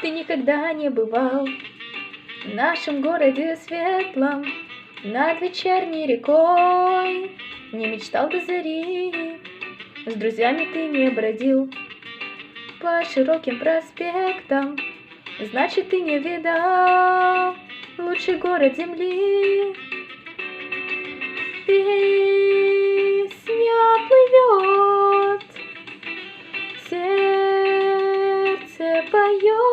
Ты никогда не бывал в нашем городе светлом, над вечерней рекой не мечтал до зари. С друзьями ты не бродил по широким проспектам, значит, ты не видал лучший город земли. Песня плывет, сердце поет.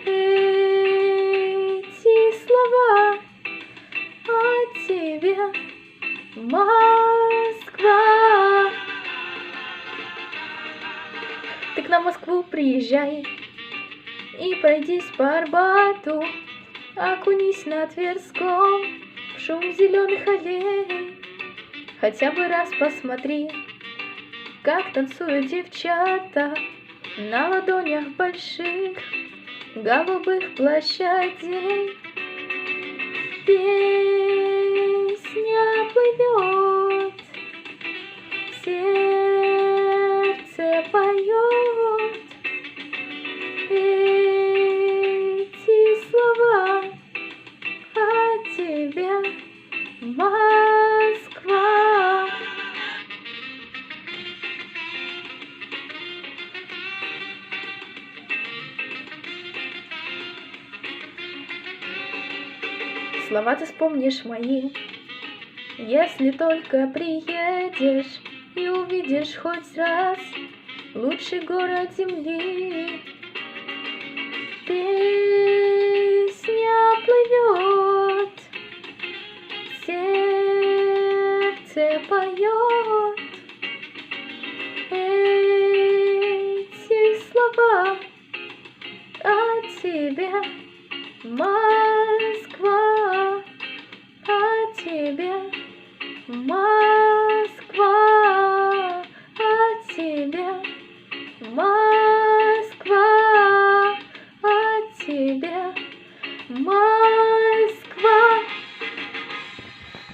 Эти слова от тебя, Москва. Ты к нам в Москву приезжай и пройдись по Арбату, окунись на Тверском в шум зеленых аллей. Хотя бы раз посмотри, как танцуют девчата на ладонях больших голубых площадей. Песня плывет, сердце поет. Эти слова от тебя, Москва. Слова ты вспомнишь мои, если только приедешь и увидишь хоть раз лучший город земли. Песня плывет, сердце поет. Эти слова от тебя,